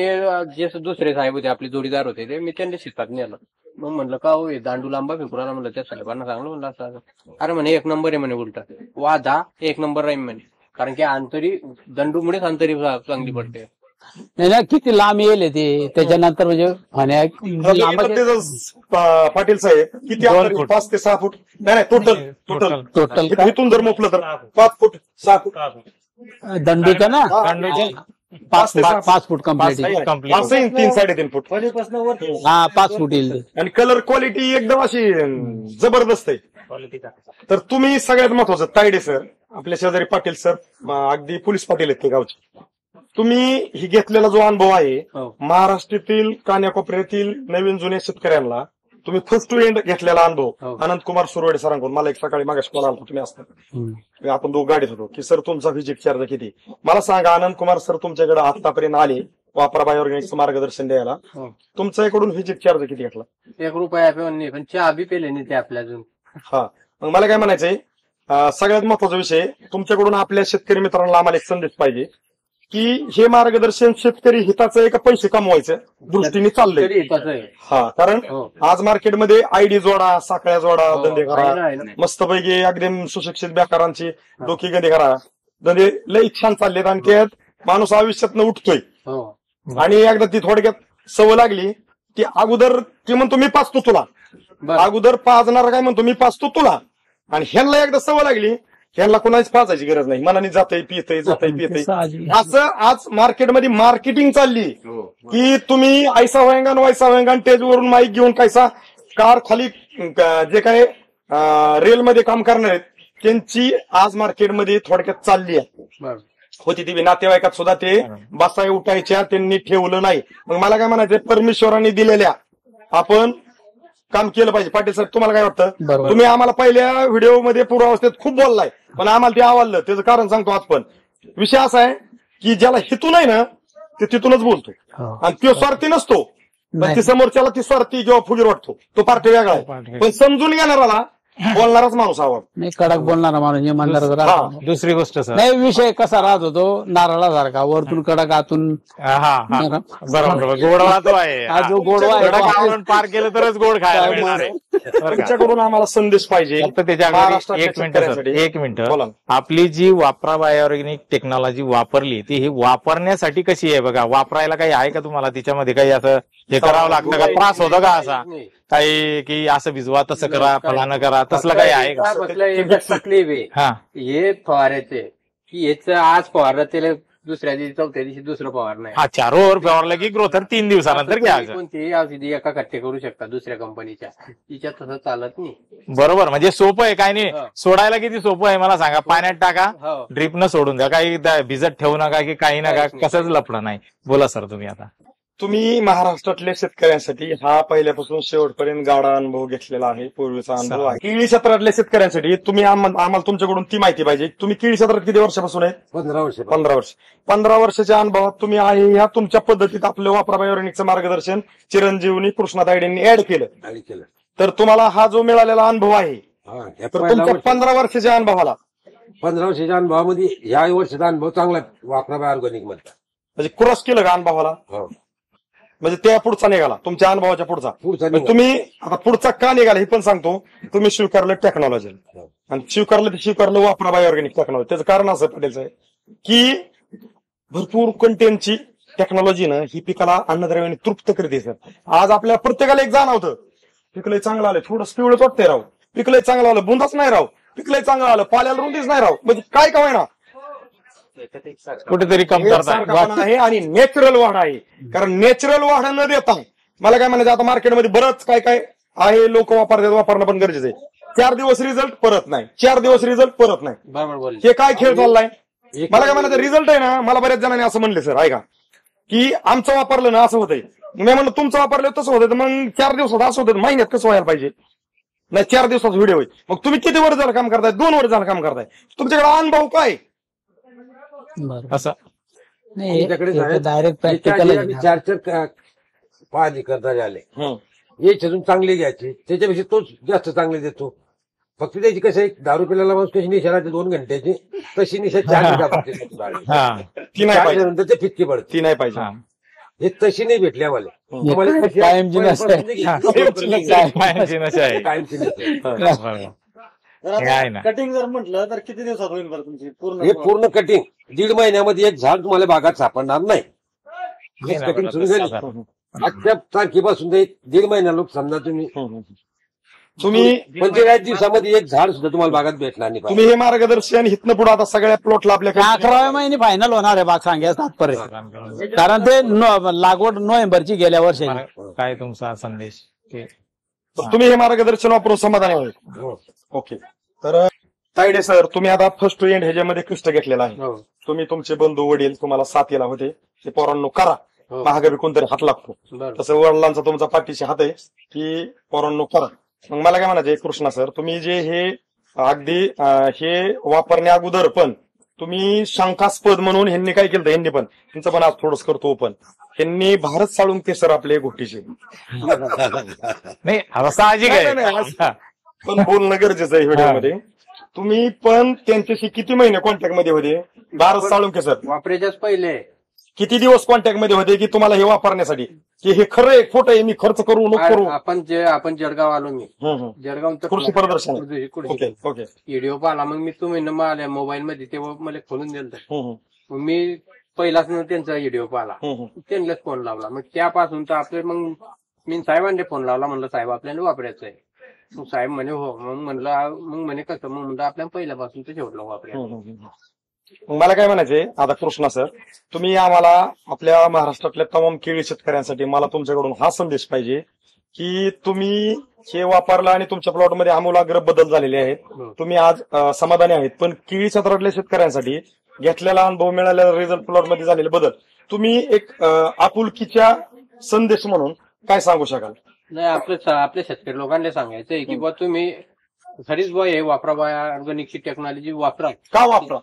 जे दुसरे साहेब होते आपले जोडीदार होते ते मी त्यांच्या शेतात नेलं. मग म्हणलं का हो दांडू लांबा फेकुराला, म्हणलं त्या साहेबांना सांगलं, म्हणलं असं अरे म्हणे 1 नंबर आहे म्हणे, उलटा वादा 1 नंबर राहील म्हणे, कारण की अंतरी दंडूमुळेच अंतरी चांगली पडते. नाही ना, किती लांब येईल ते त्याच्यानंतर म्हणजे पाटील साहेब किती 5 ते 6 फूट नाही टोटल इथून जर मोपलं तर 5 फूट 6 फूट दंडूचा ना, 5 फूट कम्प्लीट, 3-3.5 फूट. हा 5 फूट येईल. आणि कलर क्वालिटी एकदम अशी जबरदस्त आहे. तर तुम्ही सगळ्यात महत्वाचं तायडे सर, आपल्या शेजारी पाटील सर, अगदी पोलीस पाटील आहेत ते गावचे, तुम्ही ही घेतलेला जो अनुभव आहे महाराष्ट्रातील कान्याकोपऱ्यातील नवीन जुन्या शेतकऱ्यांना, तुम्ही फर्स्ट टू एंड घेतलेला अनुभव अनंत कुमार सुरवडे सरांकडून. मला एक सकाळी मागाशी कॉल आला, तुम्ही असता, आपण दोघं गाडीत होतो, की सर तुमचा व्हिजिट चार्ज किती. मला सांगा अनंत कुमार सर तुमच्याकडे आतापर्यंत आले वापरा बायोऑर्गॅनिकचं मार्गदर्शन द्यायला, तुमच्याकडून व्हिजिट चार्ज किती घेतला? 1 रुपया नाही, पण चहा बी पेले नाही ते आपल्या अजून. हा, मग मला काय म्हणायचंय, सगळ्यात महत्वाचा विषय तुमच्याकडून आपल्या शेतकरी मित्रांना आम्हाला एक संदेश पाहिजे की हे मार्गदर्शन शेतकरी हिताचं आहे का पैसे कमवायचं दृष्टीने चाललंय. हा, कारण आज मार्केटमध्ये आयडी जोडा, साखळ्या जोडा, धंदे करा, मस्तपैकी अगदी सुशिक्षित बेकारांची डोकी गंदी करा, धंदे लई छान चाललेत आणि त्यात माणूस आयुष्यातनं उठतोय. आणि एकदा ती थोडक्यात सवय लागली की अगोदर ती म्हणतो मी पाचतो तुला, अगोदर पाजणार काय म्हणतो मी पाचतो तुला, आणि ह्यांना एकदा सवय लागली ह्यांना कोणाच पाजायची गरज नाही, मनाने जातंय पितय असं आज मार्केटमध्ये मार्केटिंग चालली की तुम्ही ऐसा होएगा वैसा होएगा, टेजवरून माईक घेऊन कैसा कार खाली जे काय रेलमध्ये काम करणार आहेत त्यांची आज मार्केटमध्ये थोडक्यात चालली आहे. होती ती नातेवाईकात सुद्धा ते बसाय उठायच्या त्यांनी ठेवलं नाही. मग मला काय म्हणायचं, परमेश्वरांनी दिलेल्या आपण काम केलं पाहिजे. पाटील साहेब तुम्हाला काय वाटतं? तुम्ही आम्हाला पहिल्या व्हिडिओमध्ये पूर्वावस्थेत खूप बोललाय, पण आम्हाला ते आवडलं. त्याचं कारण सांगतो आज. पण विषय असा आहे की ज्याला हितून आहे ना ते तिथूनच बोलतो, आणि तो स्वार्थी नसतो, पण ती समोरच्याला ती स्वार्थी किंवा फुगीर वाटतो, तो पार्टी वेगळा आहे. पण समजून घेणाराला बोलणारच माणूस आवड नाही, कडक बोलणारा माणूस इमानदार. दुसरी गोष्ट सर, नाही विषय कसा राहत होतो नारळासारखा, वरतून कडक आतून बरोबर गोडवा तो आहे. हा जो गोडवा आहे पार केलं तरच गोड खायला मिळणार आहे. तुमच्याकडून आम्हाला संदेश पाहिजे. फक्त त्याच्या एक मिनिट आपली जी वापरा बायोऑर्गॅनिक टेक्नॉलॉजी वापरली ती ही वापरण्यासाठी कशी आहे बघा, वापरायला काही आहे का तुम्हाला तिच्यामध्ये काही असं हे करावं लागतं का, त्रास होतो का असा काही की असं भिजवा तसं करा फलानं करा तसलं काही आहे का? तकलीफ आहे हे फवारायचे की याचं आज फवारलं त्याला दुसऱ्या दिवशी 4थ्या दिवशी दुसरं फवारणं. अच्छा, रोवर फवारलं की ग्रोथर 3 दिवसानंतर घ्यायचं. कोणती औषधी एका कट्टे करू शकता दुसऱ्या कंपनीच्या, तिच्यात तसं चालत नाही. बरोबर, म्हणजे सोपं आहे काय नाही. सोडायला किती सोपं आहे मला सांगा, पाण्यात टाका, ड्रिपनं सोडून द्या, काही भिजत ठेवू नका की काही नका, कसंच लफडं नाही. बोला सर तुम्ही आता. तुम्ही महाराष्ट्रातल्या शेतकऱ्यांसाठी हा पहिल्यापासून शेवटपर्यंत गाडा अनुभव घेतलेला आहे, पूर्वीचा अनुभव आहे. केळी क्षेत्रातल्या शेतकऱ्यांसाठी तुम्ही आम्हाला तुमच्याकडून ती माहिती पाहिजे. तुम्ही केळी क्षेत्रात किती वर्षापासून आहे? 15 वर्ष. 15 वर्षाच्या अनुभवात तुम्ही आहे ह्या तुमच्या पद्धतीत आपलं वापरा बायोऑर्गॅनिकचं मार्गदर्शन चिरंजीवनी कृष्णा तायडेंनी ऍड केलं. तर तुम्हाला हा जो मिळालेला अनुभव आहे तर तुमच्या 15 वर्षाच्या अनुभवाला 15 वर्षाच्या अनुभवामध्ये या वर्षाचा अनुभव चांगला वापरा ऑर्गॅनिक मध्ये. म्हणजे क्रॉस केलं का अनुभवाला? म्हणजे त्या पुढचा निघाला तुमच्या अनुभवाच्या पुढचा. म्हणजे तुम्ही आता पुढचा का निघाला हे पण सांगतो. तुम्ही स्वीकारलं टेक्नॉलॉजी आणि स्वीकारलं वापरा बाय ऑर्गॅनिक टेक्नॉलॉजी. त्याचं कारण असं पटेलचं आहे की भरपूर कंटेनची टेक्नॉलॉजीनं ही पिकाला अन्नद्रव्याने तृप्त करते सर. आज आपल्या प्रत्येकाला एक जाणवतं पिकलंय चांगलं आलं, थोडं पिवळं वाटतंय राव, पिकलंय चांगलं आलं, बुंदाच नाही राव, पिकलंय चांगलं आलं, पाल्याला रुंदीच नाही राव. म्हणजे काय का ना कुठेतरी कमतरता आहे आणि नॅचरल वाढ आहे. कारण नॅचरल वाढ न देता मला काय म्हणायचं आता मार्केटमध्ये बरंच काय काय आहे लोक वापरणं पण गरजेचं आहे. 4 दिवस रिझल्ट परत नाही, 4 दिवस रिझल्ट परत नाही. बरोबर. हे काय खेळ चाललाय? मला काय म्हणायचं रिझल्ट आहे ना. मला बऱ्याच जणांनी असं म्हणले सर ऐका की आमचं वापरलं ना असं होतंय. मी म्हणलं तुमचं वापरलं तसं होतं मग 4 दिवसात असं होतं, महिन्यात कसं व्हायला पाहिजे? नाही 4 दिवसाचा व्हिडिओ होईल. मग तुम्ही किती वर्ष झालं काम करताय? 2 वर्ष झालं काम करताय. तुमच्याकडे अनुभव काय असं डायरेक्ट प्रॅक्टिकल 4 पाहणी करता झाले याच्यातून चांगले घ्यायचे, त्याच्यापेक्षा तोच जास्त चांगले देतो. फक्त त्याची कसं आहे 10 रुपयाला माणूस कशी निशा राहते 2 घंट्याची तशी निशा 4 ती नाही पाहिजे, नंतर ते फिटकी पडते. ती नाही पाहिजे. हे तशी नाही भेटली आम्हाला. कायमची नसते. कटिंग जर म्हटलं तर किती दिवसात होईल बरं तुमची पूर्ण? हे पूर्ण कटिंग 1.5 महिन्यामध्ये एक झाड तुम्हाला बागात सापडणार नाही. कटिंग सुरू झाली आजच्या तारखेपासून 1.5 महिना लोक समजा तुम्ही 45 दिवसामध्ये एक झाड सुद्धा तुम्हाला बागात भेटणार नाही. तुम्ही हे मार्गदर्शन इथनं पुढे आता सगळ्या प्लॉटला आपल्या 11व्या महिने फायनल होणार आहे बाग सांगायचं तात्पर्य. कारण ते लागवड नोव्हेंबरची गेल्या वर्षी. काय तुमचा संदेश? तुम्ही हे मार्गदर्शन वापरून समाधानी आहे? ओके. तर तायडे सर तुम्ही आता फर्स्ट टू एंड ह्याच्यामध्ये कष्ट घेतलेला आहे. तुम्ही तुमचे बंधू वडील तुम्हाला साथीला होते ते पोरांनो करा महागावी कोणतरी हात लागतो. तसं वडिलांचा तुमचा पाठीशी हात आहे की पोरांनो करा. मग मला काय म्हणायचं कृष्णा सर तुम्ही जे हे अगदी हे वापरण्या अगोदर पण तुम्ही शंकास्पद म्हणून ह्यांनी काय केलं ह्यांनी पण त्यांचं पण आज थोडंच करतो पण ह्यांनी भारत साळुंके सर आपले गोष्टीचे नाही साहजिक आहे पण बोलणं गरजेचं आहे व्हिडिओमध्ये. तुम्ही पण त्यांच्याशी किती महिने कॉन्टॅक्ट मध्ये होते? भारत साळुंके सर वापरायच्याच पहिले किती दिवस कॉन्टॅक्ट मध्ये होते की तुम्हाला हे वापरण्यासाठी की हे खरं आहे खोटं आहे मी खर्च करू नको करू? आपण जळगाव आलो मी जळगाव कृषी प्रदर्शन व्हिडिओ पाहिला मग मी तुम्ही आल्या मोबाईल मध्ये तेव्हा मला खोलून दिलं. मग मी पहिलाच त्यांचा व्हिडिओ पाहिला त्यांनाच फोन लावला. मग त्यापासून तर आपले मग मी साहेबांनी फोन लावला म्हणलं साहेब आपल्याला वापरायचं आहे. मग साहेब म्हणे हो. मग म्हणलं मग म्हणे कसं मग म्हणलं आपल्या पहिल्यापासून ते ठेवलं वापरायचं. मला काय म्हणायचंय आता कृष्णा सर तुम्ही आम्हाला आपल्या महाराष्ट्रातल्या तमाम केळी शेतकऱ्यांसाठी मला तुमच्याकडून हा संदेश पाहिजे की तुम्ही हे वापरलं आणि तुमच्या प्लॉटमध्ये आमूलाग्र बदल झालेले आहेत. तुम्ही आज समाधानी आहेत पण केळी क्षेत्रातल्या शेतकऱ्यांसाठी घेतलेला अनुभव मिळालेला रिझल्ट प्लॉटमध्ये झालेले बदल तुम्ही एक आपुलकीच्या संदेश म्हणून काय सांगू शकाल? नाही आपल्या शेतकरी लोकांना सांगायचंय की बा तुम्ही खरीच बा हे वापरा बा ऑर्गॅनिकची टेक्नॉलॉजी वापरा. का वापरा?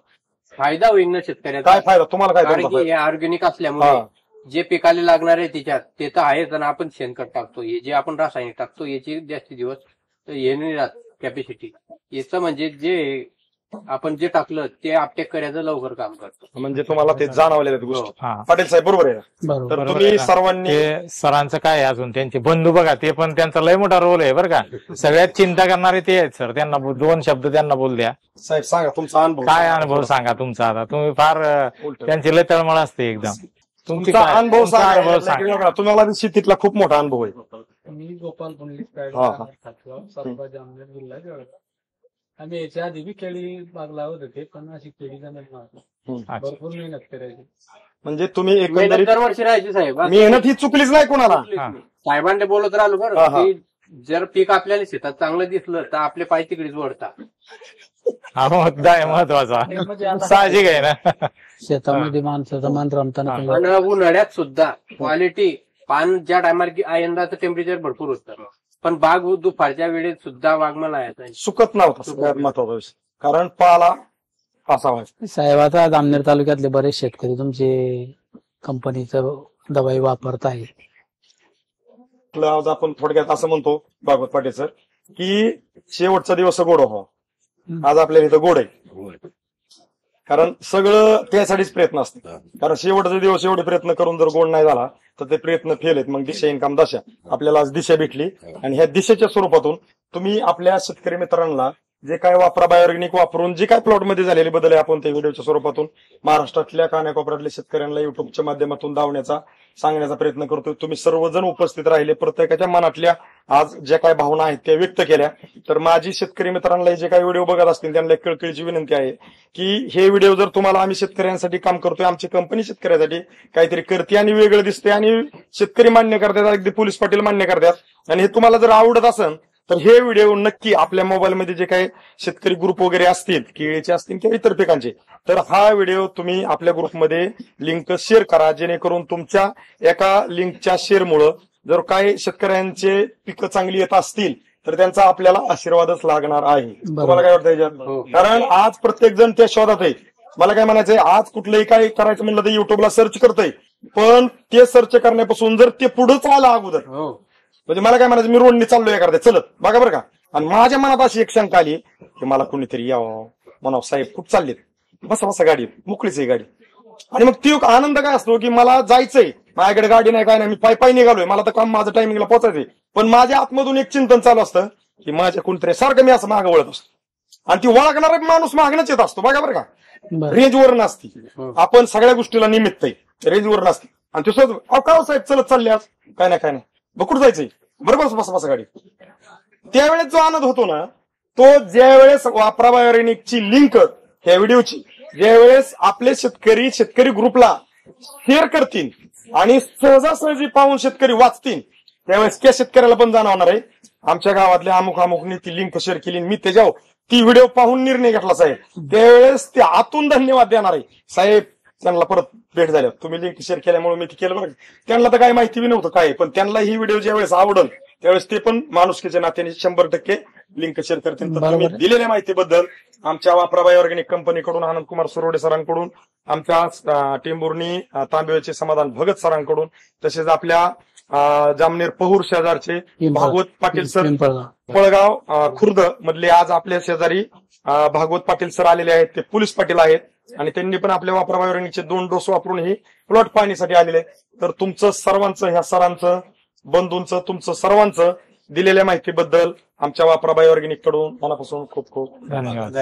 फायदा होईल ना शेतकऱ्याचा. काय फायदा तुम्हाला? काय कारण की हे ऑर्गॅनिक असल्यामुळे जे पिकाला लागणार आहे त्याच्यात ते तर आहेच आणि आपण शेणखत टाकतो हे जे आपण रासायनिक टाकतो याची जास्ती दिवस हे नाही राहत कॅपॅसिटी. याचं म्हणजे जे आपण जे टाकलं ते अपटेक करायचं लवकर काम करतो. म्हणजे तुम्हाला ते जाणवलेल्या गोष्टी. पाटील साहेब बरोबर आहे. तर तुम्ही सर्वांनी सरांचं काय अजून त्यांचे बंधू बघा ते पण त्यांचा लय मोठा रोल आहे बरं का. सगळ्यात चिंता करणारे ते आहेत सर. त्यांना 2 शब्द त्यांना बोल द्या. साहेब सांगा तुमचा अनुभव काय अनुभव सांगा तुमचा. आता तुम्ही फार त्यांची लय तळमळ असते एकदम. तुमचा अनुभव सांगा. तुम्हाला शेतीतला खूप मोठा अनुभव आहे. मी गोपाल पुंडलिक जामनेर जिल्हा जळगाव. आम्ही याच्या आधी बी केळी बाग लावत होते पण अशी केळी भरपूर मेहनत करायची. म्हणजे तुम्ही एकंदरीत दरवर्षी राहायची साहेब मेहनत ही चुकलीच नाही कोणाला. साहेबांनी बोलत राहिलो बरं की जर पीक आपल्याला शेतात चांगलं दिसलं तर आपले पाय तिकडेच वळतात. हा मुद्दा आहे महत्वाचा. साहजिक आहे ना शेतामध्ये माणसाचं मन रमताना. उन्हाळ्यात सुद्धा क्वालिटी पान ज्या टायमाला यंदाचं टेम्परेचर भरपूर होतं पण बाग दुपारच्या वेळेत सुद्धा बाग मला सुकत नव्हता. सगळ्यात महत्वाचा विषय कारण पाला असावा. साहेब आता जामनेर तालुक्यातले बरेच शेतकरी तुमचे कंपनीचं दवाई वापरत आहे आज आपण थोडक्यात असं म्हणतो भागवत पाटील सर की शेवटचा दिवस गोड व्हावा. आज आपल्याला इथं गोड आहे, कारण सगळं त्यासाठीच प्रयत्न असतात. कारण शेवटचा दिवस एवढे प्रयत्न करून जर गोड नाही झाला तर ते प्रयत्न फेल आहेत. मग दिशा इन्कम दशा आपल्याला आज दिशा भेटली, आणि ह्या दिशेच्या स्वरूपातून तुम्ही आपल्या शेतकरी मित्रांना जे काय वापरा बायोऑर्गॅनिक वापरून जे काय प्लॉटमध्ये झालेले बदल आहे आपण त्या व्हिडिओच्या स्वरूपातून महाराष्ट्रातल्या कानाकोपऱ्यातल्या शेतकऱ्यांना युट्यूबच्या माध्यमातून दावण्याचा सांगण्याचा प्रयत्न करतोय. तुम्ही सर्वजण उपस्थित राहिले, प्रत्येकाच्या मनातल्या आज ज्या काय भावना आहेत त्या व्यक्त केल्या. तर माझी शेतकरी मित्रांना जे काही व्हिडिओ बघत असतील त्यांना एक कळकळीची विनंती आहे की हे व्हिडिओ जर तुम्हाला आम्ही शेतकऱ्यांसाठी काम करतोय, आमची कंपनी शेतकऱ्यांसाठी काहीतरी करते आणि वेगळं दिसते आणि शेतकरी मान्य करतात, अगदी पोलीस पाटील मान्य करतात, आणि हे तुम्हाला जर आवडत असेल तर हे व्हिडिओ नक्की आपल्या मोबाईलमध्ये जे काही शेतकरी ग्रुप वगैरे असतील, केळीचे असतील किंवा इतर पिकांचे, तर हा व्हिडिओ तुम्ही आपल्या ग्रुपमध्ये लिंक शेअर करा, जेणेकरून तुमच्या एका लिंकच्या शेअरमुळं जर काही शेतकऱ्यांचे पिकं चांगली येत असतील तर त्यांचा आपल्याला आशीर्वादच लागणार आहे. तुम्हाला काय वाटतं याच्यात? कारण आज प्रत्येक जण त्या शोधात आहे. मला काय म्हणायचंय, आज कुठलंही काय करायचं म्हणलं तर युट्यूबला सर्च करतंय, पण ते सर्च करण्यापासून जर ते पुढेच आलं अगोदर, म्हणजे मला काय म्हणायचं, मी रोडने चाललोय एखाद्या चलत बघा बरं का, आणि माझ्या मनात अशी एक शंका आली की मला कुणीतरी यावं म्हणावं, साहेब खूप चाललेत, बसा बसा गाडी, मोकळीच आहे गाडी. आणि मग ती आनंद काय असतो की मला जायचंय, माझ्याकडे गाडी नाही काय नाही, मी पाय निघालोय, मला तर काम माझं टायमिंगला पोहोचायचंय, पण माझ्या आतमधून एक चिंतन चालू असतं की माझ्या कोणतरी सारखं मी असं मागं वळत असतो, आणि ती वळखणारा माणूस मागणंच येत असतो बघा बरं का. रेंजवर नसती, आपण सगळ्या गोष्टीला निमित्त आहे, रेंजवर नसते, आणि ते अहो का साहेब चलत चालले आज, काय नाही काय नाही, बकुड जायचंय, बरोबर बसा बसा गाडी. त्यावेळेस जो आनंद होतो ना, तो ज्यावेळेस वापरा बायोऑर्गॅनिकची लिंक ह्या व्हिडिओची ज्यावेळेस आपले शेतकरी ग्रुपला शेअर करतील आणि सहजासहजी पाहून शेतकरी वाचतील, त्यावेळेस त्या शेतकऱ्याला पण जाणवणार आहे आमच्या गावातल्या अमुक अमुकनी ती लिंक शेअर केली, मी त्याच्यावर ती व्हिडिओ पाहून निर्णय घेतला साहेब. त्यावेळेस ते आतून धन्यवाद देणार आहे, साहेब त्यांना परत भेट झाल्यावर तुम्ही लिंक शेअर केल्यामुळे मी ते केलं बरं. त्यांना तर काही माहिती बी नव्हतं काय, पण त्यांना ही व्हिडिओ ज्यावेळेस आवडेल त्यावेळेस ते पण माणुसकीच्या नात्याने 100% लिंक शेअर करतील. तर तुम्ही दिलेल्या माहितीबद्दल आमच्या वापरा बायोऑर्गॅनिक कंपनीकडून, आनंद कुमार सुरोडे सरांकडून, आमच्या टेंभुर्णी तांबेचे समाधान भगत सरांकडून, तसेच आपल्या जामनेर पहूर शेजारचे भागवत पाटील सर, पळगाव खुर्द मधले आज आपल्या शेजारी भागवत पाटील सर आलेले आहेत, ते पोलीस पाटील आहेत, आणि त्यांनी पण आपल्या वापरा बायोऑर्गॅनिकचे 2 डोस वापरून ही प्लॉट पाहणीसाठी आलेले. तर तुमचं सर्वांचं, ह्या सरांचं, बंधूंचं, तुमचं सर्वांचं दिलेल्या माहितीबद्दल आमच्या वापरा बायोऑर्गॅनिक कडून मनापासून खूप खूप धन्यवाद.